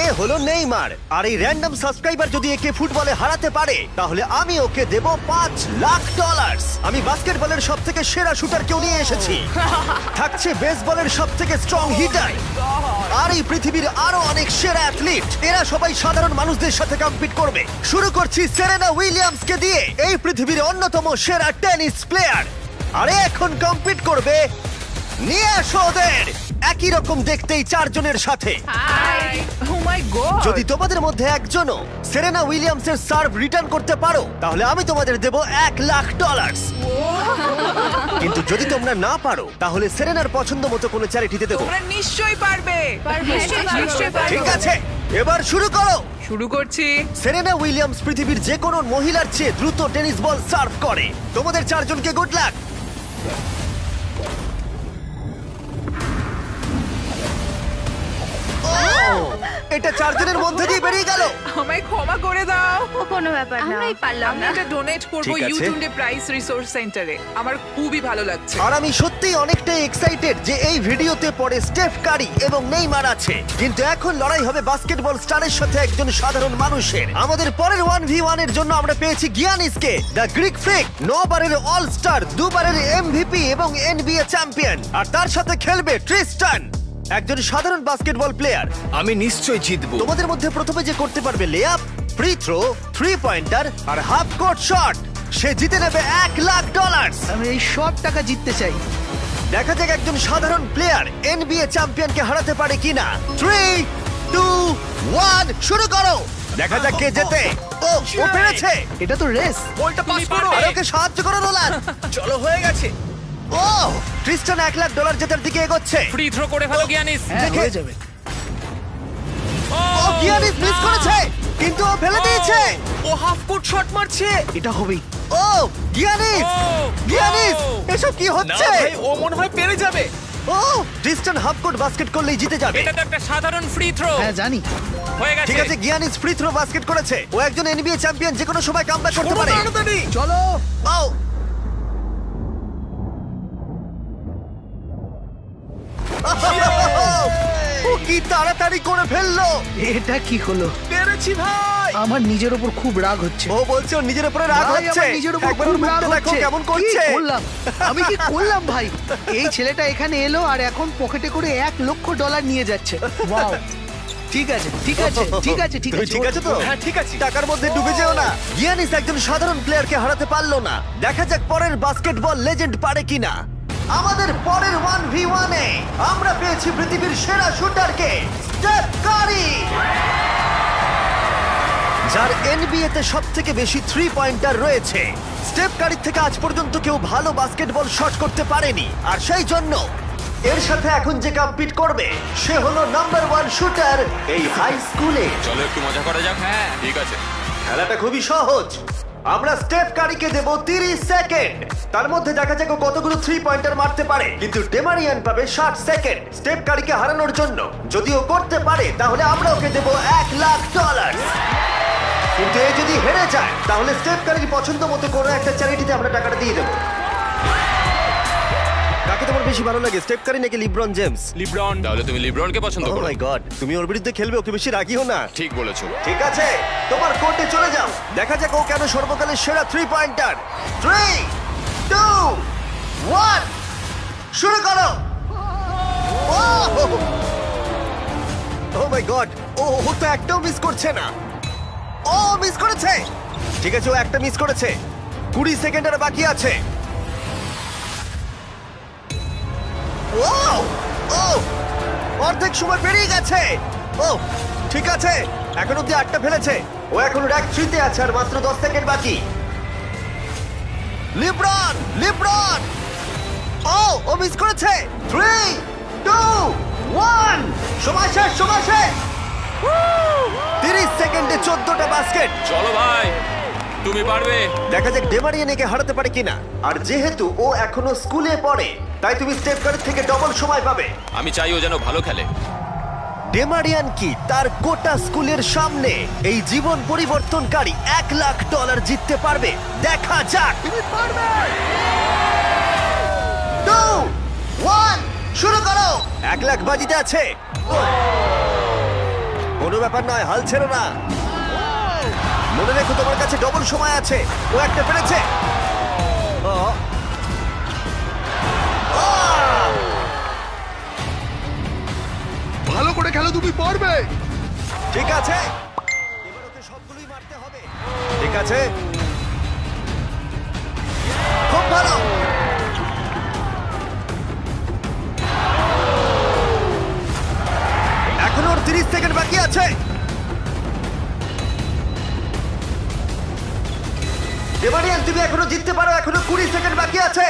এ হলো নেইমার, আর এই random subscriber যদি একে ফুটবলে হারাতে পারে তাহলে আমি ওকে দেব $5,00,000। আমি বাস্কেটবলের সবথেকে সেরা শুটারকেও নিয়ে এসেছি, থাকছে বেসবলের সবথেকে স্ট্রং হিটার, আর এই পৃথিবীর আরো অনেক সেরা অ্যাথলিট। এরা সবাই সাধারণ মানুষদের সাথে কম্পিট করবে। শুরু করছি সেরেনা উইলিয়ামসকে দিয়ে, এই পৃথিবীর অন্যতম সেরা টেনিস প্লেয়ার। আরে এখন কম্পিট করবে, নিয়ে আসো ওদের। একই রকম দেখতেই চারজনের সাথে। হাই ও মাই গড যদি তোমাদের মধ্যে একজনও সেরেনা উইলিয়ামসের সার্ভ রিটার্ন করতে পারো তাহলে আমি তোমাদের দেব $1,00,000। কিন্তু যদি তোমরা না পারো তাহলে সেরেনার পছন্দ মতো কোনো চ্যারিটিতে দেবো। তোমরা নিশ্চয়ই পারবে নিশ্চয়ই ঠিক আছে, এবার শুরু করো। শুরু করছি। সেরেনা উইলিয়ামস পৃথিবীর যে কোনো মহিলার চেয়ে দ্রুত টেনিস বল সার্ভ করে। তোমাদের চারজনকে গুড লাক। এটা চারজনের মধ্যে দিয়ে বেরিয়ে গেল। আমায় ক্ষমা করে দাও। কোনো ব্যাপার না, আমরাই পারলাম আমি না। এটা ডোনেট করব ঠিক আছে। ইউটিউবে প্রাইস রিসোর্স সেন্টারে। আমার খুবই ভালো লাগছে। আর আমি সত্যিই অনেকটাই এক্সাইটেড যে এই ভিডিওতে পরে স্টেফ কারি এবং নেইমার আছে, কিন্তু এখন লড়াই হবে বাস্কেটবল স্টারের সাথে একজন সাধারণ মানুষের। আমাদের পরের 1v1 এর জন্য আমরা পেয়েছি গিয়ানিসকে, দ্য গ্রিক ফ্রিক, 9 বারের অল স্টার, 2 বারের এমভিপি এবং এনবিএ চ্যাম্পিয়ন, আর তার সাথে খেলবে ট্রিস্টান, একজন সাধারণ বাস্কেটবল প্লেয়ার। আমি নিশ্চয়ই জিতবো। তোমাদের মধ্যে প্রথমে যে করতে পারবে লেআপ, ফ্রি থ্রো, 3 পয়েন্টার আর হাফ কোর্ট শট, সে জিতে নেবে $1,00,000। আমি এই সব টাকা জিততে চাই। দেখা যাক একজন সাধারণ প্লেয়ার এনবিএ চ্যাম্পিয়নকে হারাতে পারে কিনা। 3, 2, 1 শুরু করো। দেখা যাক কে জেতে। ও পেরেছে। এটা তো রেস। বলটা পাস করো। আর ওকে সাহায্য করো নোলান। চলো, হয়ে গেছে। ও ট্রিস্টান $1,00,000 জেতার দিকে এগোচ্ছে। ফ্রি থ্রো করে ফেলো গিয়ানিস। হ্যাঁ, দেখে- হয়ে যাবে। ও গিয়ানিস মিস করেছে, কিন্তু ও ফেলে দিয়েছে। ও হাফ কোর্ট শট মারছে। এটা হবেই। ও গিয়ানিস, গিয়ানিস এসব কি না হচ্ছে? ভাই, ও মনে হয় পেরে যাবে। ও ট্রিস্টান হাফ কোর্ট বাস্কেট করলেই জিতে যাবে। এটা তো একটা সাধারণ ফ্রি থ্রো। হ্যাঁ জানি। হয়ে গেছে। ঠিক আছে, গিয়ানিস ফ্রি থ্রো বাস্কেট করেছে। ও একজন এনবিএ চ্যাম্পিয়ন, যে কোনো সময় কামব্যাক করতে পারে। তাড়াতাড়ি। চলো। ও ও কি তাড়াতাড়ি করে ফেললো। এটা কি হলো? পেরেছি ভাই। আমার নিজের উপর খুব রাগ হচ্ছে। ও বলছে ওর নিজের উপরে রাগ ভাই, হচ্ছে। আমার নিজের উপর একবার খুব ওর মুখটা রাগ দেখো হচ্ছে। কেমন কি করছে। করলাম? আমি কি করলাম ভাই? এই ছেলেটা এখানে এলো আর এখন পকেটে করে $1,00,000 নিয়ে যাচ্ছে। ওয়াও। ঠিক আছে, ঠিক আছে, ঠিক আছে, ঠিক তুমি আছে। ঠিক আছে তো? হ্যাঁ, ঠিক আছে। টাকার মধ্যে ডুবে যেও না। গিয়ানিস একজন সাধারণ প্লেয়ারকে হারাতে পারলো না। দেখা যাক পরের বাস্কেটবল লেজেন্ড পারে কিনা। আমাদের পরের 1v1 এ আমরা পেয়েছি পৃথিবীর সেরা শুটারকে, স্টেফ কারি, যার এনবিএ তে সবথেকে বেশি 3 পয়েন্টার রয়েছে। স্টেফ কারির থেকে আজ পর্যন্ত কেউ ভালো বাস্কেটবল শট করতে পারেনি, আর সেই জন্য এর সাথে এখন যে কম্পিট করবে সে হলো নাম্বার 1 শুটার এই হাই স্কুলে। চলো একটু মজা করা যাক। হ্যাঁ ঠিক আছে। খেলাটা খুবই সহজ। আমরা স্টেফ কারিকে দেব 30 সেকেন্ড। তার মধ্যে দেখা যাক ও কতগুলো 3 পয়েন্টার মারতে পারে। কিন্তু ডেমারিয়ান পাবে 60 সেকেন্ড স্টেফ কারিকে হারানোর জন্য। যদি ও করতে পারে তাহলে আমরা ওকে দেব $1,00,000। কিন্তু এ যদি হেরে যায় তাহলে স্টেফ কারির পছন্দ মতো কোনো একটা চ্যারিটিতে আমরা টাকাটা দিয়ে দেবো। কাকে তোমার বেশি ভালো লাগে, স্টেফ কারি নাকি লিব্রন জেমস? লিব্রন। তাহলে তুমি লিব্রনকে পছন্দ ও করো? মাই গড, তুমি ওর বিরুদ্ধে খেলবে, ওকে বেশি রাগিও না। ঠিক বলেছো। ঠিক আছে, তোমার কোর্টে চলে যাও। দেখা যাক ও কেন সর্বকালের সেরা 3 পয়েন্টার। 3, 2, 1 শুরু করো। ও মাই গড, ও তো একটাও মিস করছে না। ও মিস করেছে। ঠিক আছে, ও একটা মিস করেছে। 20 সেকেন্ড আর বাকি আছে। ও ও অর্ধেক সময় পেরিয়ে গেছে। ও ঠিক আছে, এখন অব্দি 8টা ফেলেছে। ও এখন র‍্যাঙ্ক 3 তে আছে, আর মাত্র 10 সেকেন্ড বাকি। লিব্রন, লিব্রন, ও মিস করেছে। 3, 2, 1 সময় শেষ, সময় শেষ। 30 সেকেন্ডে 14টা বাস্কেট। চলো ভাই, তুমি পারবে। দেখা যাক ডেমারিয়ান একে হারাতে পারে কিনা। আর যেহেতু ও এখনো স্কুলে পড়ে তাই তুমি স্টেপ কারির থেকে ডবল সময় পাবে। আমি চাই ও যেন ভালো খেলে। ডেমারিয়ান কি তার গোটা স্কুলের সামনে এই জীবন পরিবর্তনকারী $1,00,000 জিততে পারবে? দেখা যাক। তুমি পারবে। 2, 1 শুরু করো। $1,00,000 বাজিতে আছে। ও কোনো ব্যাপার নয়, হাল ছেড়ো না। মনে রেখো তোমার কাছে ডবল সময় আছে। ও একটা পেরেছে। ও। ভালো করে খেলো, তুমি পারবে। ঠিক আছে, এবার ওকে সবগুলোই মারতে হবে। ঠিক আছে, খুব ভালো। এখন ওর 30 সেকেন্ড বাকি আছে। ডেমারিয়ান, তুমি এখনো জিততে পারো, এখনো 20 সেকেন্ড বাকি আছে।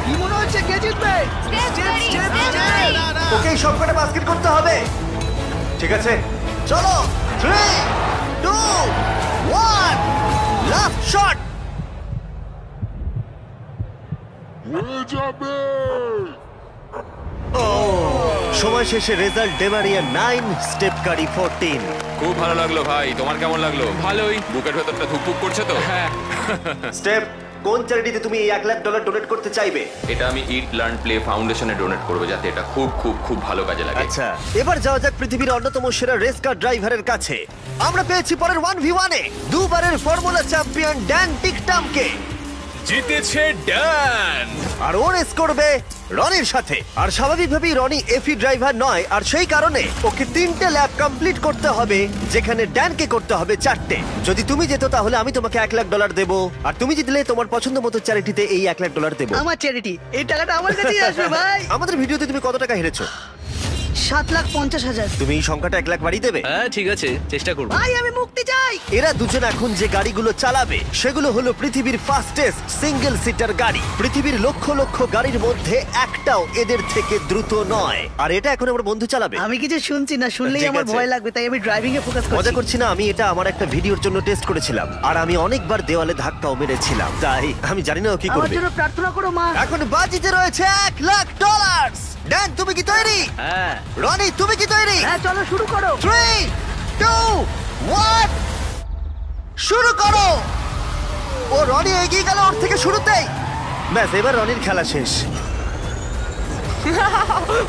কি মনে হচ্ছে কে জিতবে? ওকে সবকটা বাস্কেট করতে হবে। ঠিক আছে, চলো। 3, 2, 1, লাস্ট শট। সময় শেষে রেজাল্ট ডেমারিয়া 9, স্টেপ কারি 14। খুব ভালো লাগলো ভাই, তোমার কেমন লাগলো? ভালোই। বুকের ভেতরটা ধুকপুক করছে তো? হ্যাঁ। স্টেপ, কোন চ্যারিটিতে তুমি এই $1 লাখ ডোনেট করতে চাইবে? এটা আমি ইট লার্ন প্লে ফাউন্ডেশনে ডোনেট করবো, যাতে এটা খুব খুব খুব ভালো কাজে লাগে। আচ্ছা, এবার যাওয়া যাক পৃথিবীর অন্যতম সেরা রেস কার ড্রাইভারের কাছে। আমরা পেয়েছি পরের 1v1 এ দুবারের ফর্মুলা চ্যাম্পিয়ন ড্যান টিকটামকে। জিতেছে ড্যান। আর ও রেস করবে রনির সাথে। আর স্বাভাবিকভাবেই রনি এফি ড্রাইভার নয়, আর সেই কারণে ওকে 3টে ল্যাব কমপ্লিট করতে হবে, যেখানে ড্যানকে করতে হবে 4টে। যদি তুমি যেত তাহলে আমি তোমাকে $1 লাখ দেবো, আর তুমি জিতলে তোমার পছন্দ মতো চ্যারিটিতে এই $1 লাখ দেবো। আমার চ্যারিটি, এই টাকাটা আমার কাছেই আসবে ভাই। আমাদের ভিডিওতে তুমি কত টাকা হেরেছো? 7,50,000। তুমি এই সংখ্যাটা $1 লাখ বাড়িয়ে দেবে? হ্যাঁ ঠিক আছে, চেষ্টা করবো। ভাই আমি মুক্তি চাই। এরা দুজন এখন যে গাড়িগুলো চালাবে সেগুলো হলো পৃথিবীর ফাস্টেস্ট সিঙ্গেল সিটার গাড়ি। পৃথিবীর লক্ষ লক্ষ গাড়ির মধ্যে একটাও এদের থেকে দ্রুত নয়। আর এটা এখন আমার বন্ধু চালাবে। আমি কিছু শুনছি না, শুনলেই ঠিক আমার আছে। ভয় লাগবে, তাই আমি ড্রাইভিং এ ফোকাস মজা করছি। করছি না, আমি এটা আমার একটা ভিডিওর জন্য টেস্ট করেছিলাম, আর আমি অনেকবার দেওয়ালে ধাক্কাও মেরেছিলাম, তাই আমি জানি না ও কি আমার করবে। জন্য প্রার্থনা করো মা। এখন বাজিতে রয়েছে $1 লাখ। ড্যান, তুমি কি তৈরি? হ্যাঁ। রনি, তুমি কি তৈরি? হ্যাঁ চলো শুরু করো। 3, 2, 1, শুরু করো। ও রনি এগিয়ে গেল ওর থেকে শুরুতেই। ব্যাস, এবার রনির খেলা শেষ।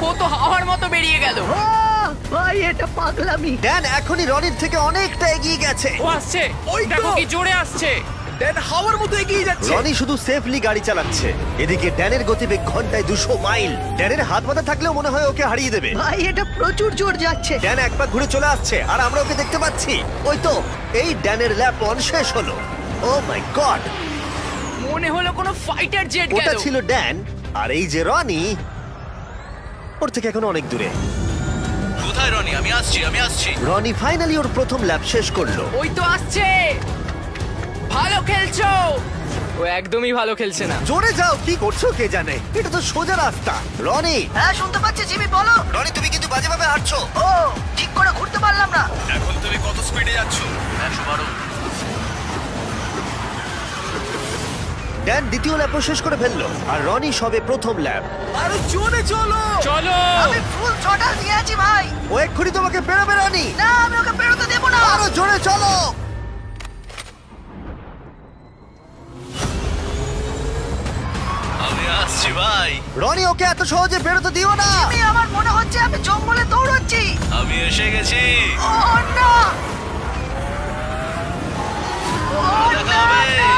ও তো হাওয়ার মতো বেরিয়ে গেল। ভাই এটা পাগলামি। ড্যান এখনই রনির থেকে অনেকটা এগিয়ে গেছে। ও আসছে, ওই তো। দেখো কি জোরে আসছে। ড্যান হাওয়ার মতো এগিয়ে যাচ্ছে। রনি শুধু সেফলি গাড়ি চালাচ্ছে, এদিকে ড্যানের গতিবেগ ঘন্টায় 200 মাইল। ড্যানের হাত মাথা থাকলেও মনে হয় ওকে হারিয়ে দেবে। ভাই এটা প্রচুর জোর যাচ্ছে। ড্যান এক পা ঘুরে চলে আসছে, আর আমরা ওকে দেখতে পাচ্ছি। ওই তো, এই ড্যানের ল্যাপ 1 শেষ হলো। ও মাই গড, মনে হলো কোনো ফাইটার জেট ওটা গেল। ছিল ড্যান, আর এই যে রনি, ওর থেকে এখন অনেক দূরে। কোথায় রনি? আমি আসছি। রনি ফাইনালি ওর প্রথম ল্যাপ শেষ করলো। ওই তো আসছে। ভালো খেলছো। ও একদমই ভালো খেলছে না। জোরে যাও, কি করছো কে জানে, এটা তো সোজা রাস্তা। রনি, হ্যাঁ শুনতে পাচ্ছি জিমি, বলো। রনি তুমি কিন্তু বাজেভাবে হাঁটছো। ও ঠিক করে ঘুরতে পারলাম না। এখন তুমি কত স্পিডে যাচ্ছ? 112। ড্যান দ্বিতীয় ল্যাপও শেষ করে ফেললো, আর রনি সবে প্রথম ল্যাপ। আরো জোরে চলো। চলো। আমি ফুল থ্রটল দিয়ে আছি ভাই। ও এক্ষুনি তোমাকে পেরোবে রনি। না আমি ওকে পেরোতে দেবো না। আরো জোরে চলো। আমি আসছি ভাই। রনি ওকে এত সহজে বেরোতে দিও না। আমার মনে হচ্ছে আমি জঙ্গলে দৌড়চ্ছি। আমি এসে গেছি। ও না। ও দেখা না, হবে। না।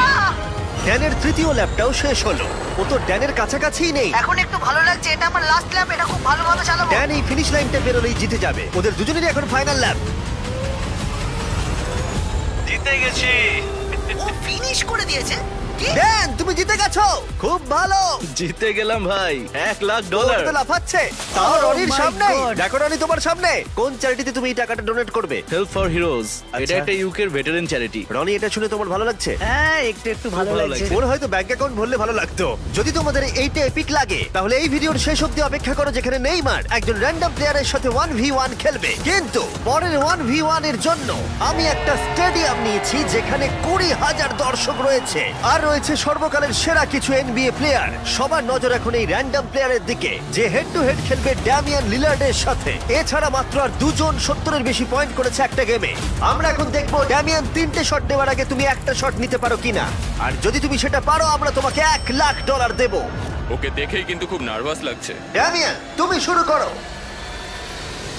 ড্যানের তৃতীয় ল্যাপটাও শেষ হলো। ও তো ড্যানের কাছাকাছিই নেই। এখন একটু ভালো লাগছে, এটা আমার লাস্ট ল্যাপ, এটা খুব ভালোভাবে চালাবো। ড্যান এই ফিনিশ লাইনটা বেরোলেই জিতে যাবে। ওদের দুজনেরই এখন ফাইনাল ল্যাপ। জিতে গেছি। ও ফিনিশ করে দিয়েছে। কি? ড্যান তুমি জিতে গেছো, খুব ভালো। জিতে গেলাম ভাই, $1 লাখ। ওটা তো লাফাচ্ছে, তাও Oh রনির my সামনে। God! দেখো রনি তোমার সামনে। কোন চ্যারিটিতে তুমি এই টাকাটা ডোনেট করবে? Help for heroes. আচ্ছা। এটা একটা ইউকের ভেটারেন চ্যারিটি। রনি, এটা শুনে তোমার ভালো লাগছে? হ্যাঁ একটু একটু ভালো ভালো লাগছে। লাগছে। ওর হয়তো ব্যাংক অ্যাকাউন্ট ভরলে ভালো লাগতো। যদি তোমাদের এইটা এপিক লাগে তাহলে এই ভিডিওর শেষ অবধি অপেক্ষা করো, যেখানে নেইমার একজন র্যান্ডম প্লেয়ারের সাথে 1v1 খেলবে। কিন্তু পরের 1v1 এর জন্য আমি একটা স্টেডিয়াম নিয়েছি, যেখানে 20,000 দর্শক রয়েছে, আর রয়েছে রয়েছে সর্বকালের সেরা কিছু এনবিএ প্লেয়ার। সবার নজর এখন এই র্যান্ডম প্লেয়ারের দিকে যে হেড টু হেড খেলবে ড্যামিয়ান লিলার্ডের সাথে। এছাড়া মাত্র আর দুজন 70-এর বেশি পয়েন্ট করেছে একটা গেমে। আমরা এখন দেখবো ড্যামিয়ান 3টে শট নেওয়ার আগে তুমি একটা শট নিতে পারো কিনা, আর যদি তুমি সেটা পারো আমরা তোমাকে $1,00,000 দেবো। ওকে দেখেই কিন্তু খুব নার্ভাস লাগছে। ড্যামিয়ান তুমি শুরু করো।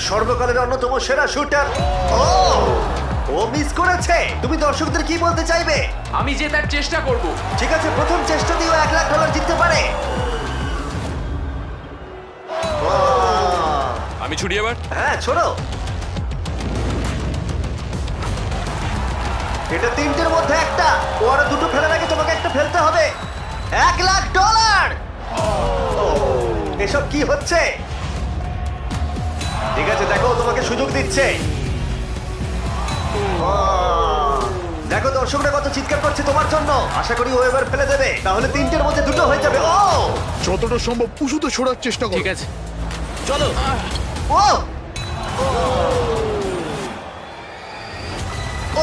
সর্বকালের অন্যতম সেরা শুটার। ও মিস করেছে। তুমি দর্শকদের কি বলতে চাইবে? আমি জেতার চেষ্টা করব। ঠিক আছে, প্রথম চেষ্টা দিয়েও $1,00,000 জিততে পারে। আমি ছুটি এবার। হ্যাঁ ছোড়ো। এটা 3টের মধ্যে একটা। ও আরো দুটো ফেলার আগে তোমাকে একটা ফেলতে হবে। $1,00,000। এসব কি হচ্ছে? ঠিক আছে, দেখো ও তোমাকে সুযোগ দিচ্ছে। দেখো দর্শকরা কত চিৎকার করছে তোমার জন্য। আশা করি ও এবার ফেলে দেবে, তাহলে 3টের মধ্যে দুটো হয়ে যাবে। যতটা সম্ভব উঁচুতে সরার চেষ্টা করো। ঠিক আছে, চলো।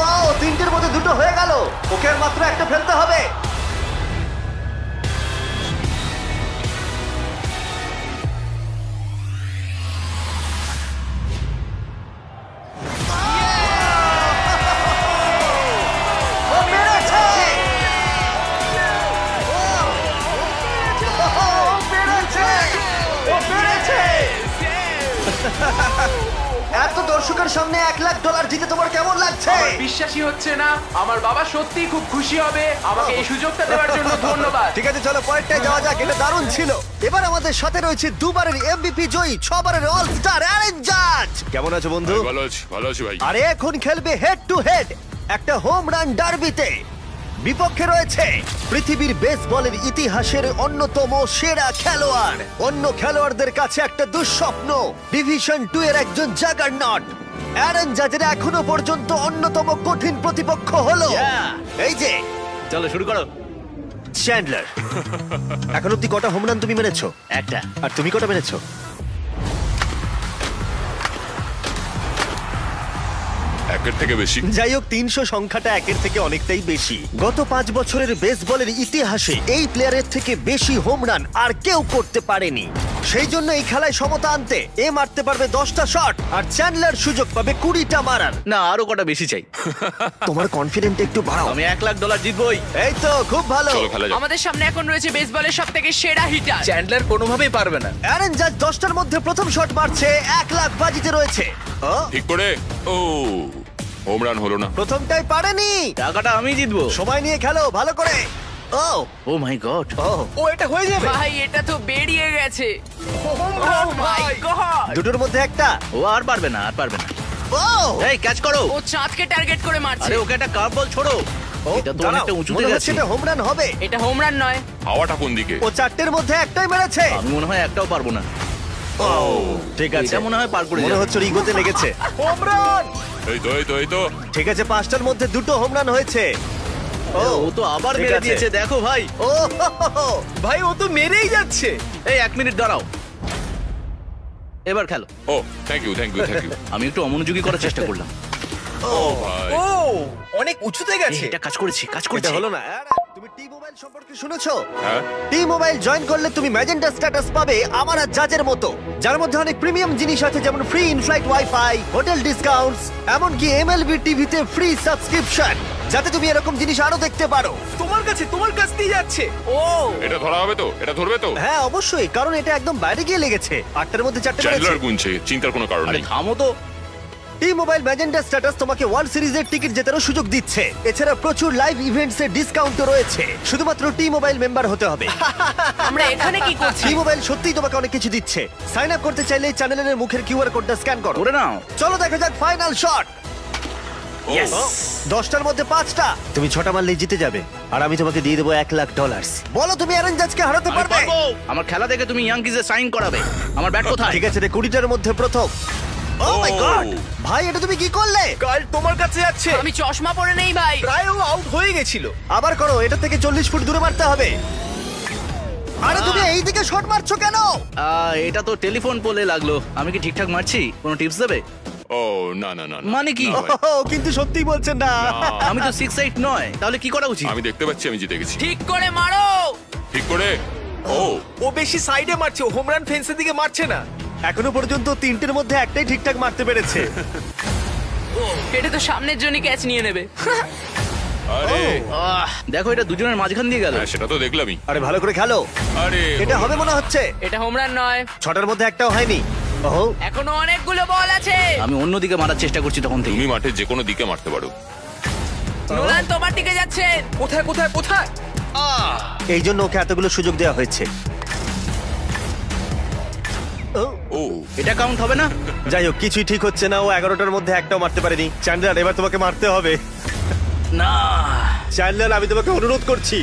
ও 3টের মধ্যে দুটো হয়ে গেল। ওকে আর মাত্র একটা ফেলতে হবে। ও পেরেছে! ও পেরেছে! ও পেরেছে! এত দর্শকের সামনে $1,00,000 জিতে তোমার কেমন লাগছে? বিশ্বাসই হচ্ছে না। আমার বাবা সত্যিই খুব খুশি হবে। আমাকে এই সুযোগটা দেওয়ার জন্য ধন্যবাদ। ঠিক আছে, চলো পয়েন্টটায় যাওয়া যাক। এটা দারুণ ছিল। এবার আমাদের সাথে রয়েছে দুবারের এমভিপি জয়ী, 6বারের অল স্টার অ্যারেন জাজ। কেমন আছো বন্ধু? ভালো আছি ভাই। আরে এখন খেলবে হেড টু হেড একটা হোম রান ডার্বিতে। বিপক্ষে রয়েছে পৃথিবীর বেসবলের ইতিহাসের অন্যতম সেরা খেলোয়াড়। অন্য খেলোয়াড়দের কাছে একটা দুঃস্বপ্ন, ডিভিশন 2 এর একজন জাগারনট। অ্যারেন জাজের এখনো পর্যন্ত অন্যতম কঠিন প্রতিপক্ষ হলো এই যে, চলো শুরু করো। চ্যান্ডলার। এখন অব্দি কটা হোম রান তুমি মেরেছো? একটা। আর তুমি কটা মেরেছো? একের থেকে বেশি। যাই হোক, 300 সংখ্যাটা একের থেকে অনেকটাই বেশি। গত 5 বছরের বেসবলের ইতিহাসে এই প্লেয়ারের থেকে বেশি হোম রান আর কেউ করতে পারেনি। সেই জন্য এই খেলায় সমতা আনতে এ মারতে পারবে 10টা শট, আর চ্যান্ডলার সুযোগ পাবে 20টা মারার। না, আরো কটা বেশি চাই। তোমার কনফিডেন্ট একটু বাড়াও। আমি $1,00,000 জিতবই। এই তো খুব ভালো। চলো খেলা যাক। আমাদের সামনে এখন রয়েছে বেসবলের সবথেকে সেরা হিটার। চ্যান্ডলার কোনোভাবেই পারবে না। অ্যারেন জাজ 10টার মধ্যে প্রথম শট মারছে। $1,00,000 বাজিতে রয়েছে। ও, ঠিক করে। ও হোম রান হলো না। প্রথমটাই পারেনি। টাকাটা আমি জিতবো। সময় নিয়ে খেলো ভালো করে। ও মাই গড। ও এটা হয়ে যাবে। ভাই এটা তো বেরিয়ে গেছে। Oh my God! দুটোর মধ্যে একটা। ও আর পারবে না, আর পারবে না। ও এই ক্যাচ করো। ও চাঁদকে টার্গেট করে মারছে। আরে ওকে একটা কার্ভ বল ছোড়ো। এটা তো অনেকটা উঁচুতে মনে হচ্ছে গেছে। এটা হোম রান হবে। এটা হোম রান নয়। হাওয়াটা কোন দিকে? ও 4টের মধ্যে একটাই মেরেছে। আমি মনে হয় একটাও পারবো না। ঠিক আছে, এটা মনে হয় পার করে মনে যাবে। হচ্ছে ওর ইগোতে লেগেছে। এই তো ঠিক আছে, 5টার মধ্যে দুটো হোম রান হয়েছে। ও তো আবার ঠিক মেরে আছে। দিয়েছে, দেখো ভাই। ও ভাই ও তো মেরেই যাচ্ছে। এই 1 মিনিট দাঁড়াও, এবার খেলো। ও থ্যাংক ইউ। আমি একটু অমনোযোগী করার চেষ্টা করলাম। ভাই ও অনেক উঁচুতে গেছে। এটা কাজ করেছি, কাজ এটা করেছি। হলো না। তুমি টি মোবাইল সম্পর্কে শুনেছো? হ্যাঁ টি মোবাইল জয়েন করলে তুমি ম্যাজেন্টা স্ট্যাটাস পাবে আমার আর জাজের মতো, যার মধ্যে অনেক প্রিমিয়াম জিনিস আছে, যেমন free inflight wifi, hotel discounts, এমনকি এমএলবি টিভিতে ফ্রি সাবস্ক্রিপশন, যাতে তুমি এরকম জিনিস আরো দেখতে পারো। তোমার কাছ দিয়ে যাচ্ছে। ও এটা ধরা হবে তো? এটা ধরবে তো? হ্যাঁ অবশ্যই, কারণ এটা একদম বাইরে গিয়ে লেগেছে। 8টার মধ্যে 4টে মেরেছে। চ্যান্ডলার গুনছে, চিন্তার কোনো কারণ আরে নেই। থামো তো। টি মোবাইল ম্যাজেন্টা স্ট্যাটাস তোমাকে ওয়ার্ল্ড সিরিজের টিকিট জেতারও সুযোগ দিচ্ছে। এছাড়া প্রচুর লাইভ ইভেন্টস এর ডিসকাউন্টও রয়েছে। শুধুমাত্র টি মোবাইল মেম্বার হতে হবে। আমরা এখানে কি করছি? টি মোবাইল সত্যিই তোমাকে অনেক কিছু দিচ্ছে। সাইন আপ করতে চাইলে চ্যানেলের মুখের কিউআর কোডটা স্ক্যান করো। করে নাও। চলো দেখা যাক ফাইনাল শট। Yes! 10টার মধ্যে 5টা। তুমি 6টা মারলেই জিতে যাবে, আর আমি তোমাকে দিয়ে দেবো $1,00,000। বলো তুমি অ্যারেন জাজকে হারাতে আমি পারবে? পারবো। আমার খেলা দেখে তুমি ইয়াংকিজে সাইন করাবে। আমার ব্যাট কোথায়? ঠিক আছে রে, 20টার মধ্যে প্রথম। ও মাই গড, ভাই এটা তুমি কি করলে? কাল তোমার কাছে যাচ্ছে। আমি চশমা পরে নেই ভাই। প্রায় ও আউট হয়ে গেছিল। আবার করো, এটা থেকে 40 ফুট দূরে মারতে হবে। আরে তুমি এইদিকে শট মারছো কেন? এটা তো টেলিফোন পোলে লাগলো। আমি কি ঠিকঠাক মারছি? কোনো টিপস দেবে? ও না না না না। মানে কি? না ভাই, ও কিন্তু সত্যিই বলছেন না। আমি তো 6'8" নয়, তাহলে কি করা উচিত? আমি দেখতে পাচ্ছি আমি জিতে গেছি। ঠিক করে মারো। ঠিক করে। ও ও বেশি সাইডে মারছে, হোম রান ফেন্সের দিকে মারছে না। এখনো পর্যন্ত তিনটের মধ্যে একটাই ঠিকঠাক মারতে পেরেছে। এটা তো সামনের জন্য ক্যাচ নিয়ে নেবে। আরে দেখো, এটা দুজনের মাঝখান দিয়ে গেল। হ্যাঁ, সেটা তো দেখলামই। আরে ভালো করে খেলো, আরে এটা হবে মনে হচ্ছে। এটা হোম রান নয়, ছটার মধ্যে একটাও হয়নি। ওহো, এখনো অনেকগুলো বল আছে। আমি অন্যদিকে মারার চেষ্টা করছি তখন থেকে। তুমি মাঠের যে কোনো দিকে মারতে পারো। নোলান তোমার দিকে যাচ্ছে। কোথায় কোথায় কোথায়? এই জন্য ওকে এতগুলো সুযোগ দেওয়া হয়েছে। ও, ও এটা কাউন্ট হবে না? যাই হোক, কিছুই ঠিক হচ্ছে না। ও 11টার মধ্যে একটাও মারতে পারেনি। চ্যান্ডলার, এবার তোমাকে মারতে হবে। না চ্যান্ডলার, আমি তোমাকে অনুরোধ করছি।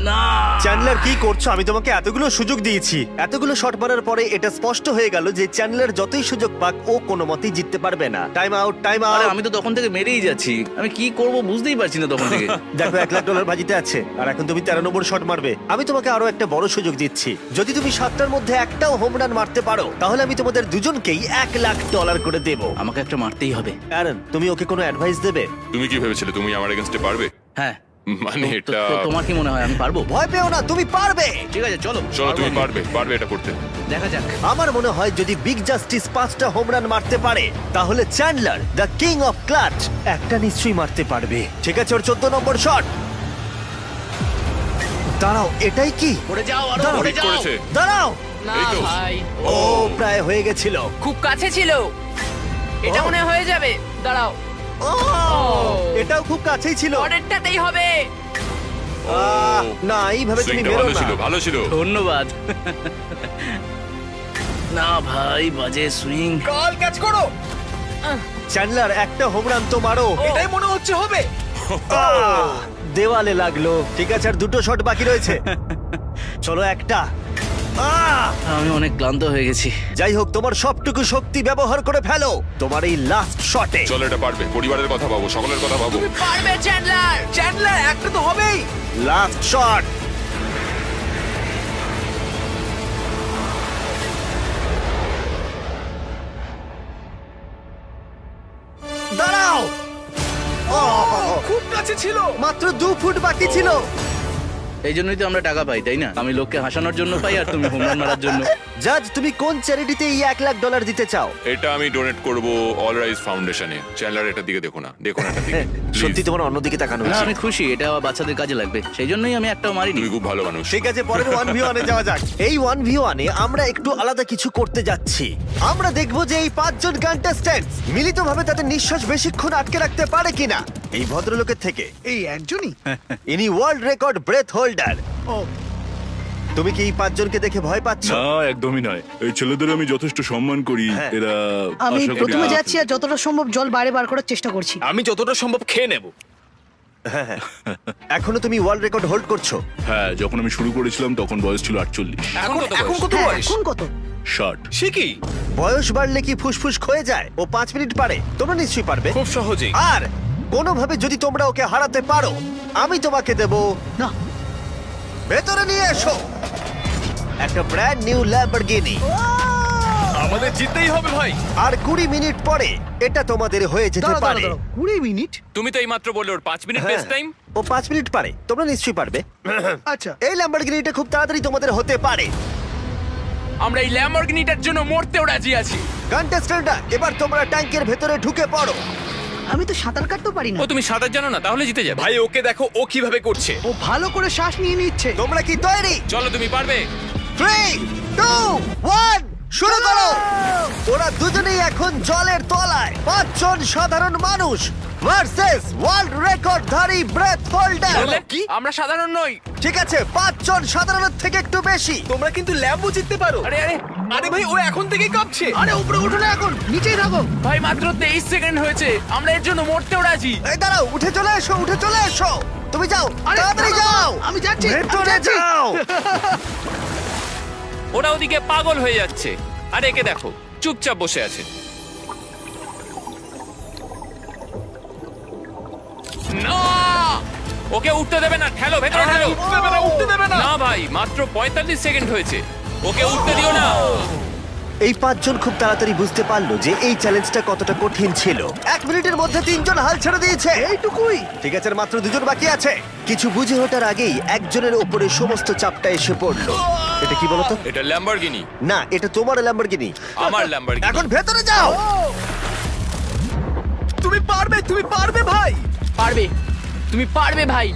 না, চ্যান্ডলার, কি করছো? আমি তোমাকে এতগুলো সুযোগ দিয়েছি। এতগুলো শট মারার পরে এটা স্পষ্ট হয়ে গেল যে চ্যান্ডলার যতই সুযোগ পাক ও কোনো মতেই জিততে পারবে না। টাইম আউট, টাইম আরে আউট। আমি তো তখন থেকে মেরেই যাচ্ছি। আমি কি করব বুঝতেই পারছি না তখন থেকে। দেখো, $1,00,000 বাজিতে আছে আর এখন তুমি 13 নম্বর শট মারবে। আমি তোমাকে আরো একটা বড় সুযোগ দিচ্ছি। যদি তুমি 7টার মধ্যে একটাও হোম রান মারতে পারো, তাহলে আমি তোমাদের দুজনকেই $1,00,000 করে দেবো। আমাকে একটা মারতেই হবে। অ্যারন, তুমি ওকে কোনো অ্যাডভাইস দেবে? তুমি কি ভেবেছিলে তুমি আমার এগেইনস্টে পারবে? হ্যাঁ, মানে তো- এটা তো তোমার কি মনে হয় আমি পারবো? ভয় পেও না, তুমি পারবে। ঠিক আছে, চলো চলো তুমি পারবো আমি। পারবে এটা করতে। দেখা যাক। আমার মনে হয় যদি বিগ জাস্টিস 5টা হোম রান মারতে পারে, তাহলে Chandler the king of clutch একটা নিশ্চয়ই মারতে পারবে। ঠিক আছে, ওর 14 নম্বর শট। দাঁড়াও, এটাই কি? পড়ে যাও, আরো দাঁড়াও, পড়ে ঠিক যাও। করেছে। দাঁড়াও। না এই তো। ভাই, ও প্রায় হয়ে গেছিল। খুব কাছে ছিল। এটা মনে হয় হয়ে যাবে। দাঁড়াও, ও, এটাও খুব কাছেই ছিল। পরেরটাতেই হবে। না, এইভাবে তুমি সুইংটা বেরো ভালো না। ছিল, ভালো ছিল। ধন্যবাদ। না ভাই, বাজে সুইং। কাল ক্যাচ করো। চ্যান্ডলার, একটা হোম রান তো মারো। এটাই মনে হচ্ছে হবে। দেওয়ালে লাগলো। ঠিক আছে, আর দুটো শট বাকি রয়েছে। চলো একটা। আমি অনেক ক্লান্ত হয়ে গেছি। যাই হোক, তোমার সবটুকু শক্তি ব্যবহার করে ফেলো তোমার এই লাস্ট শটে। চলো এটা পারবে। পরিবারের কথা ভাবো, সকলের কথা ভাবো। পারবে চ্যান্ডলার। চ্যান্ডলার, একটা তো হবেই। Last shot. দাঁড়াও। খুব কাছে ছিল। মাত্র 2 ফুট বাকি ছিল। এই জন্যই তো আমরা টাকা পাই, তাই না? আমি লোককে হাসানোর জন্য পাই, আর তুমি হোম রান মারার জন্য। জাজ, তুমি কোন চ্যারিটিতে এই $1,00,000 দিতে চাও? এটা আমি ডোনেট করব অল রাইজ ফাউন্ডেশনে। চ্যান্ডলার এটার দিকে দেখো না, দেখো না এটার দিকে। সত্যি Please, তোমার অন্যদিকে তাকানো না, উচিত। আমি খুশি, এটা বাচ্চাদের কাজে লাগবে। সেই জন্যই আমি একটাও মারিনি। তুমি খুব ভালো মানুষ। ঠিক আছে, পরের 1v1 এ যাওয়া যাক। এই 1v1 এ আমরা একটু আলাদা কিছু করতে যাচ্ছি। আমরা দেখব যে এই 5 জন কন্টেস্ট্যান্ট মিলিতভাবে তাদের নিঃশ্বাস বেশিক্ষণ আটকে রাখতে পারে কিনা। এই ভদ্রলোকের থেকে এই একজনই? ইনি ওয়ার্ল্ড রেকর্ড ব্রেথ হোল্ডার। ও, তুমি কি এই 5 জনকে দেখে ভয় পাচ্ছ? না, একদমই নয়। এই ছেলেদের আমি যথেষ্ট সম্মান করি। হ্যাঁ। এরা আমি আশা করি প্রথমে যাচ্ছি আর যতটা সম্ভব জল বাইরে বার করার চেষ্টা করছি। আমি যতটা সম্ভব খেয়ে নেব। এখনো তুমি ওয়ার্ল্ড রেকর্ড হোল্ড করছো? হ্যাঁ, যখন আমি শুরু করেছিলাম তখন বয়স ছিল 48। এখন কত হ্যাঁ, বয়স? এখন কত? 60। সে কি? বয়স বাড়লে কি ফুসফুস ক্ষয়ে যায়? ও 5 মিনিট পারে, তোমরা নিশ্চয়ই পারবে। খুব সহজেই। আর কোনোভাবে যদি তোমরা ওকে হারাতে পারো, আমি তোমাকে দেব। না, ভেতরে নিয়ে এসো একটা ব্র্যান্ড নিউ ল্যাম্বরগিনি। আমাদের জিততেই হবে ভাই। আর 20 মিনিট পরে এটা তোমাদের হয়ে যেতে দাঁড়াও, পারে। দাঁড়াও, 20 মিনিট? তুমি তো এইমাত্র বললে ওর 5 মিনিট হ্যাঁ, বেস্ট টাইম। ও 5 মিনিট পারে, তোমরা নিশ্চয়ই পারবে। আচ্ছা, এই ল্যাম্বরগিনিটা খুব তাড়াতাড়ি তোমাদের হতে পারে। আমরা এই ল্যাম্বরগিনিটার জন্য মরতেও রাজি আছি। কন্টেস্ট্যান্টরা, এবার তোমরা ট্যাঙ্কের ভেতরে ঢুকে পড়ো। আমি তো সাঁতার কাটতেও পারি না। ও তুমি সাঁতার জানো না, তাহলে জিতে যাবে। ভাই ওকে দেখো ও কিভাবে করছে। ও ভালো করে শ্বাস নিয়ে নিচ্ছে। তোমরা কি তৈরি? চলো তুমি পারবে। 3, 2, 1 শুরু করো। ওরা দুজনেই এখন জলের তলায়। 5 জন সাধারণ মানুষ ভার্সেস ওয়ার্ল্ড রেকর্ডধারী ব্রেথ হোল্ডার। কি? আমরা সাধারণ নই। ঠিক আছে, 5 জন সাধারণের থেকে একটু বেশি। তোমরা কিন্তু ল্যাম্বো জিততে পারো। আরে আরে আরে ভাই ও এখন থেকেই কাঁপছে। আরে উপরে উঠো না, এখন নিচেই থাকো। ভাই, মাত্র 23 সেকেন্ড হয়েছে। আমরা এর জন্য মরতেও রাজি। এই দাঁড়াও, উঠে চলে এসো, উঠে চলে এসো। তুমি যাও, আরে, তাড়াতাড়ি দাঁড়াও, যাও। আমি যাচ্ছি, আমি ভেতরে যাচ্ছি। যাও। ওরা ওদিকে পাগল হয়ে যাচ্ছে, আর একে দেখো চুপচাপ বসে আছে। না, ওকে উঠতে দেবে না, ঠেলো ভেতরে ঠেলো। উঠতে দেবে না, উঠতে দেবে না। না ভাই, মাত্র 45 সেকেন্ড হয়েছে, ওকে উঠতে দিও না। এই পাঁচজন খুব তাড়াতাড়ি বুঝতে পারলো যে এই চ্যালেঞ্জটা কতটা কঠিন ছিল। 1 মিনিটের মধ্যে 3 জন হাল ছেড়ে দিয়েছে। এইটুকুই? ঠিক আছে, আর মাত্র 2 জন বাকি আছে। কিছু বুঝে ওঠার আগেই একজনের উপরে সমস্ত চাপটা এসে পড়লো। এটা কি বলতো? এটা ল্যাম্বরগিনি। না, এটা তোমার ল্যাম্বরগিনি। আমার ল্যাম্বরগিনি। এখন ভেতরে যাও। তুমি পারবে ভাই। পারবে, তুমি পারবে ভাই।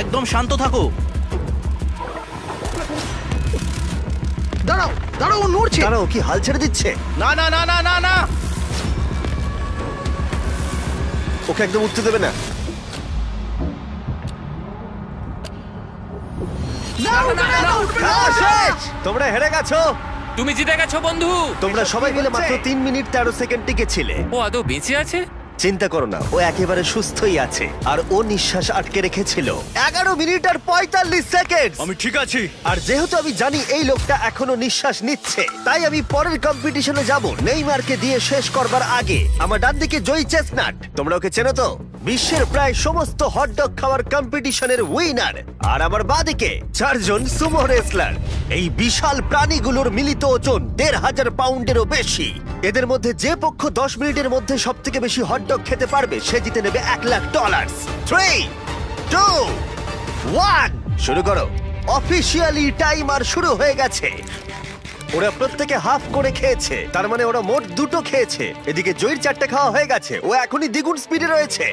একদম শান্ত থাকো। দাঁড়াও দাঁড়াও, ও নড়ছে। দাঁড়াও, কি হাল ছেড়ে দিচ্ছে? না না না না না না। ওকে একদম উঠতে দেবে না। খেলা শেষ। তোমরা হেরে গেছো। তুমি জিতে গেছো বন্ধু। তোমরা সবাই মিলে মাত্র 3 মিনিট 13 সেকেন্ড টিকেছিলে। ও আদৌ বেঁচে আছে? চিন্তা করো না, ও একেবারে সুস্থই আছে। আর ও নিঃশ্বাস আটকে রেখেছিল 11 মিনিট আর 45 সেকেন্ড। আমি ঠিক আছি। আর যেহেতু আমি জানি এই লোকটা এখনো নিঃশ্বাস নিচ্ছে, তাই আমি পরের কম্পিটিশনে যাব নেইমারকে দিয়ে শেষ করবার আগে। আমার ডান দিকে জয়ী চেস্টনাট, তোমরা ওকে চেনো তো? বিশ্বের প্রায় সমস্ত হটডগ খাওয়ার কম্পিটিশনের উইনার। আর আমার বাঁদিকে 4 জন সুমো রেসলার। এই বিশাল প্রাণীগুলোর মিলিত ওজন 1,500 পাউন্ডেরও বেশি। এদের মধ্যে যে পক্ষ 10 মিনিটের মধ্যে সব থেকে বেশি হটডগ খেতে পারবে সে জিতে নেবে $1,00,000। 3, 2, 1 শুরু করো। অফিসিয়ালি টাইমার শুরু হয়ে গেছে। ওরা প্রত্যেকে হাফ করে খেয়েছে, তার মানে ওরা মোট 2টো খেয়েছে। এদিকে জয়ীর 4টে খাওয়া হয়ে গেছে, ও এখনই দ্বিগুণ স্পিডে রয়েছে।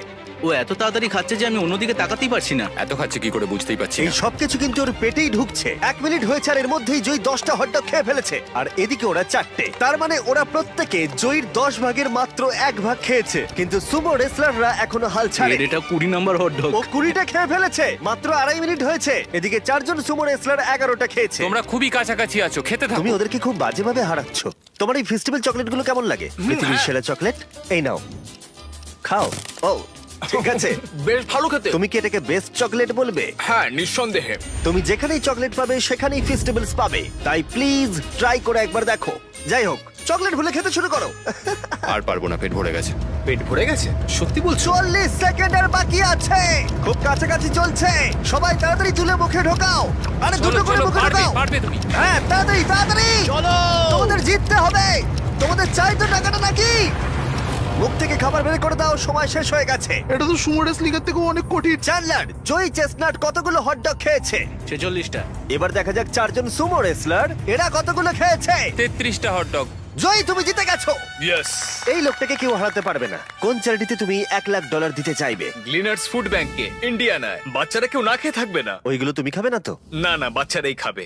ও এত তাড়াতাড়ি খাচ্ছে যে আমি অন্যদিকে তাকাতেই পারছি না। এত খাচ্ছে কি করে বুঝতেই পারছি এই না। সবকিছু কিন্তু ওর পেটেই ঢুকছে। 1 মিনিট হয়েছে আর এর মধ্যেই জয়ী 10টা হটডগ খেয়ে ফেলেছে, আর এদিকে ওরা 4টে। তার মানে ওরা প্রত্যেকে জয়ীর 10 ভাগের মাত্র 1 ভাগ খেয়েছে। কিন্তু সুমো রেসলাররা এখনো হাল ছাড়েনি। এটা 20 নম্বর হটডগ। ও 20টা খেয়ে ফেলেছে, মাত্র 2.5 মিনিট হয়েছে। এদিকে 4 জন সুমো রেসলার 11টা খেয়েছে। তোমরা খুবই কাছাকাছি আছো, খেতে থাকো। তুমি ওদেরকে খুব বাজেভাবে হারাচ্ছ। তোমার এই ফেস্টিভ্যাল চকলেটগুলো কেমন লাগে? পৃথিবীর সেরা চকলেট। এই নাও, খাও। ও ঠিক আছে, বেশ ভালো খেতে। তুমি কি এটাকে বেস্ট চকলেট বলবে? হ্যাঁ, নিঃসন্দেহে। তুমি যেখানেই চকলেট পাবে সেখানেই ফেস্টিভ্যালস পাবে, তাই প্লিজ ট্রাই করে একবার দেখো। যাই হোক, চকলেট ভুলে খেতে শুরু করো। আর পারবো না, পেট ভরে গেছে। পেট ভরে গেছে? সত্যি বলছো? 40 সেকেন্ড আর বাকি আছে। খুব কাছাকাছি চলছে। সবাই তাড়াতাড়ি তুলে মুখে ঢোকাও। আরে দুটো করে মুখে ঢোকাও। পারবে তুমি। হ্যাঁ, তাড়াতাড়ি তাড়াতাড়ি চলো। তোমাদের জিততে হবে। তোমাদের চাই তো টাকাটা নাকি? মুখ থেকে খাবার বের করে দাও, সময় শেষ হয়ে গেছে। এটা তো সুমো রেসলিংয়ের থেকেও অনেক কঠিন। চ্যান্ডলার, জয়ী চেস্টনাট কতগুলো হটডগ খেয়েছে? 46টা। এবার দেখা যাক 4 জন সুমো রেসলার এরা কতগুলো খেয়েছে। 33টা হটডগ। জয়ী, তুমি জিতে গেছো। ইয়েস। এই লোকটাকে কেউ হারাতে পারবে না। কোন চ্যারিটিতে তুমি $1,00,000 দিতে চাইবে? গ্লিনার্স ফুড ব্যাংকে, ইন্ডিয়ানায়। বাচ্চারা কেউ না খেয়ে থাকবে না। ওইগুলো তুমি খাবে না তো? না না, বাচ্চারাই খাবে।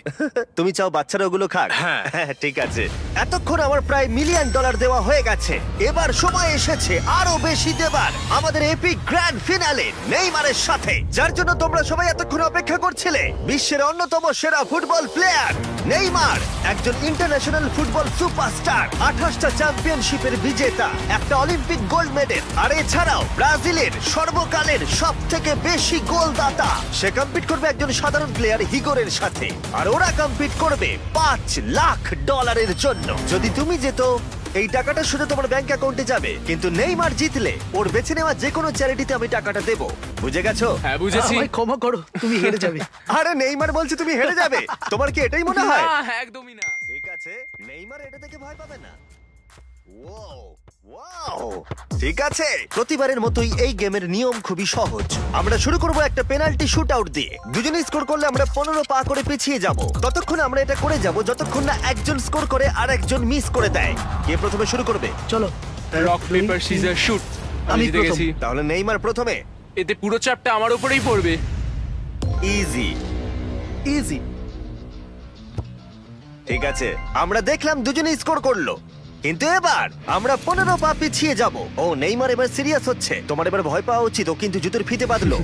তুমি চাও বাচ্চারা ওগুলো খাক? হ্যাঁ। ঠিক আছে। এতক্ষণ আমার প্রায় $1 মিলিয়ন দেওয়া হয়ে গেছে। এবার সময় এসেছে আরো বেশি দেবার। আমাদের এপিক গ্র্যান্ড ফিনালে নেইমারের সাথে, যার জন্য তোমরা সবাই এতক্ষণ অপেক্ষা করছিলে। বিশ্বের অন্যতম সেরা ফুটবল প্লেয়ার নেইমার, একজন ইন্টারন্যাশনাল ফুটবল সুপারস্টার, 28টা চ্যাম্পিয়নশিপের বিজেতা, একটা অলিম্পিক গোল্ড মেডেল, আর এছাড়াও ব্রাজিলের সর্বকালের সবথেকে বেশি গোলদাতা। সে কম্পিট করবে একজন সাধারণ প্লেয়ার হিগোরের সাথে, আর ওরা কম্পিট করবে $5,00,000 জন্য। যদি তুমি যেত, এই টাকাটা শুধু তোমার ব্যাংক অ্যাকাউন্টে যাবে, কিন্তু নেইমার জিতলে ওর বেছে নেওয়া যে কোনো চ্যারিটিতে আমি টাকাটা দেবো। বুঝে গেছো? হ্যাঁ, বুঝেছি। আমায় ক্ষমা করো, তুমি হেরে যাবে। আরে নেইমার বলছে তুমি হেরে যাবে। তোমার কি এটাই মনে হয়? না, একদমই না। ঠিক আছে, নেইমার এটা থেকে ভয় পাবে না। ওয়াও, ওয়াও, ঠিক আছে। প্রতিবারের মতোই এই গেমের নিয়ম খুবই সহজ। আমরা শুরু করব একটা পেনাল্টি শুট আউট দিয়ে। দুজনে স্কোর করলে আমরা 15 পা করে পিছিয়ে যাব। ততক্ষণ আমরা এটা করে যাব যতক্ষণ না একজন স্কোর করে আর একজন মিস করে দেয়। কে প্রথমে শুরু করবে? চলো। Rock paper scissor shoot. আমি জিতে প্রথম। গেছি। তাহলে নেইমার প্রথমে। এতে পুরো চাপটা আমার উপরেই পড়বে। Easy easy. ঠিক আছে, আমরা দেখলাম দুজনে স্কোর করলো, কিন্তু এবার আমরা 15 পা পিছিয়ে যাব। ও নেইমার এবার সিরিয়াস হচ্ছে। তোমার এবার ভয় পাওয়া উচিত, ও কিন্তু জুতোর ফিতে বাঁধলো।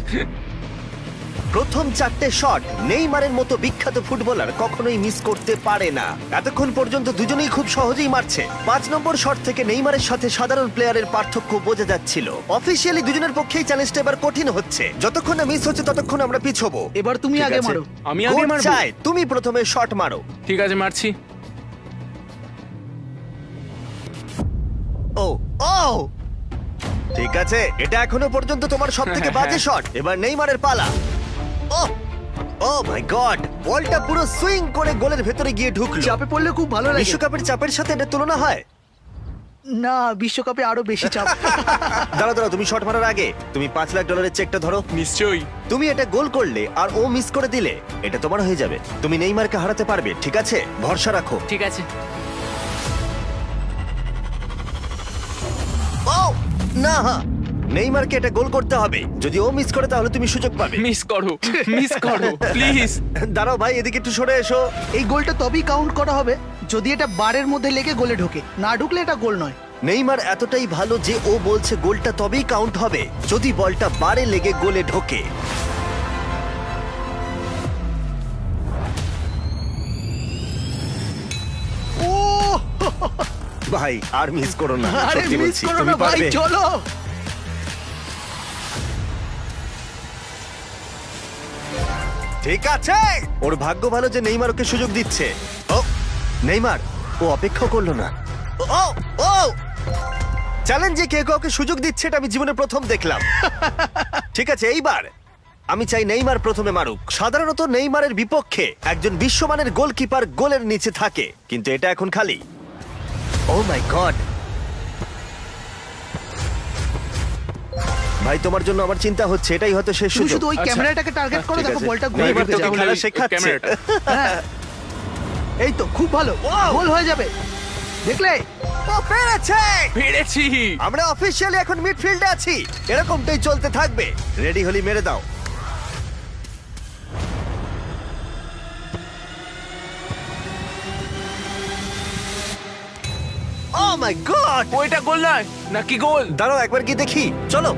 প্রথম 4টে শট নেইমারের মতো বিখ্যাত ফুটবলার কখনোই মিস করতে পারে না। এতক্ষণ পর্যন্ত দুজনেই খুব সহজেই মারছে। 5 নম্বর শট থেকে নেইমারের সাথে সাধারণ প্লেয়ারের পার্থক্য বোঝা যাচ্ছিল। অফিসিয়ালি দুজনের পক্ষেই চ্যালেঞ্জটা এবার কঠিন হচ্ছে। যতক্ষণ না মিস হচ্ছে ততক্ষণ আমরা পিছবো। এবার তুমি ঠিক আগে আছে? মারো। আমি আগে Goat মারবো? চাই তুমি প্রথমে শট মারো। ঠিক আছে, মারছি। ও ও ঠিক আছে, এটা এখনো পর্যন্ত তোমার সবথেকে বাজে শট। এবার নেইমারের পালা। ও ও মাই গড, বলটা পুরো সুইং করে গোলের ভেতরে গিয়ে ঢুকলো। চাপে পড়লে খুব ভালো লাগে। বিশ্বকাপের চাপের সাথে এটা তুলনা হয়? না, বিশ্বকাপে আরো বেশি চাপ। দাঁড়াও দাঁড়াও, তুমি শট মারার আগে তুমি $5 লাখ চেকটা ধরো। নিশ্চয়ই। তুমি এটা গোল করলে আর ও মিস করে দিলে এটা তোমার হয়ে যাবে। তুমি নেইমারকে হারাতে পারবে, ঠিক আছে? ভরসা রাখো। ঠিক আছে। ও না, নেইমারকে এটা গোল করতে হবে। যদি ও মিস করে তাহলে তুমি সুযোগ পাবে। মিস করো, মিস করো প্লিজ। দাঁড়াও ভাই, এদিকে একটু সরে এসো। এই গোলটা তবেই কাউন্ট করা হবে যদি এটা বারের মধ্যে লেগে গোলে ঢোকে। না ঢুকলে এটা গোল নয়। নেইমার এতটাই ভালো যে ও বলছে গোলটা তবেই কাউন্ট হবে যদি বলটা বারে লেগে গোলে ঢোকে। ও ভাই আর মিস করো না, আরে সত্যি মিস বলছি করো তুমি না ভাই, পারবে। চলো। ঠিক আছে, ওর ভাগ্য ভালো যে নেইমার ওকে সুযোগ দিচ্ছে। ও নেইমার, ও অপেক্ষা করলো না। ও ও চ্যালেঞ্জে কে কাউকে সুযোগ দিচ্ছে এটা আমি জীবনে প্রথম দেখলাম। ঠিক আছে, এইবার আমি চাই নেইমার প্রথমে মারুক। সাধারণত নেইমারের বিপক্ষে একজন বিশ্বমানের গোলকিপার গোলের নিচে থাকে, কিন্তু এটা এখন খালি। ও মাই গড, ভাই তোমার জন্য আমার চিন্তা হচ্ছে, এটাই হয়তো শেষ তুমি সুযোগ। শুধু ওই ক্যামেরাটাকে টার্গেট করো, ঠিক দেখো আছে। বলটা গোলে নেইমার ঢুকে তোকে যাবে। খেলা শেখাচ্ছে। ক্যামেরাটা। হ্যাঁ। এই তো খুব ভালো, গোল হয়ে যাবে, দেখলে? ও পেরেছে! পেরেছি। আমরা অফিসিয়ালি এখন মিডফিল্ডে আছি। এরকমটাই চলতে থাকবে। রেডি হলি মেরে দাও। ও মাই গড! ওইটা গোল নয় নাকি গোল? দাঁড়াও একবার কি দেখি, চলো।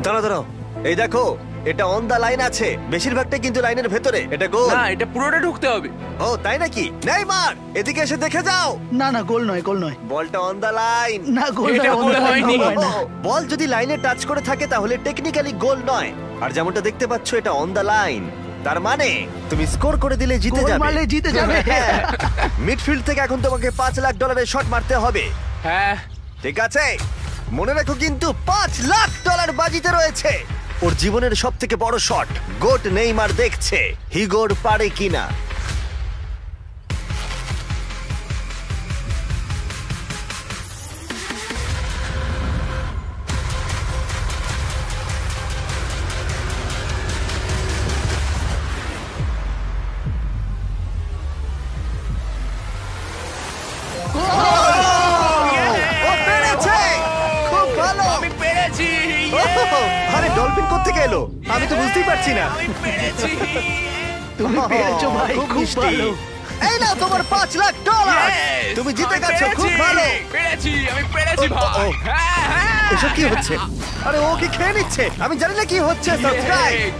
দাঁড়াও দাঁড়াও, এই দেখো এটা অন দা লাইন আছে। বেশিরভাগটাই কিন্তু লাইনের ভেতরে। এটা গোল। না, এটা পুরোটা ঢুকতে হবে। ও তাই নাকি? নেইমার এদিকে এসে দেখে যাও। না না, গোল নয়, গোল নয়। বলটা অন দা লাইন। না, গোল এটা নয়, গোল গোল হয়নি। হয় না। বল যদি লাইনে টাচ করে থাকে তাহলে টেকনিক্যালি গোল নয়। আর যেমনটা দেখতে পাচ্ছ এটা অন দা লাইন, তার মানে তুমি স্কোর করে দিলে জিতে গোল যাবে। মারলে জিতে যাবে। মিডফিল্ড থেকে এখন তোমাকে $5 লাখ শট মারতে হবে। হ্যাঁ। ঠিক আছে, মনে রাখো কিন্তু $5 লাখ বাজিতে রয়েছে। ওর জীবনের সব থেকে বড় শট গোট নেইমার দেখছে হিগোর পারে কিনা। ও পেরেছে! খুব ভালো! আমি পেরেছি। আরে ডলফিন কোত্থেকে এলো? আমি তো বুঝতেই পারছি না। আমি পেরেছি। তুমি পেরেছো ভাই, খুব খুব মিষ্টি। ভালো। এই নাও তোমার $5 লাখ। Yes! তুমি জিতে আমি গেছো, খুব পেরেছি। ভালো। পেরেছি, আমি পেরেছি ও, ভাই। ও, ও। হ্যাঁ, হ্যাঁ। এসব কি হচ্ছে? আরে ও কি খেয়ে নিচ্ছে? আমি জানি না কি হচ্ছে। সাবস্ক্রাইব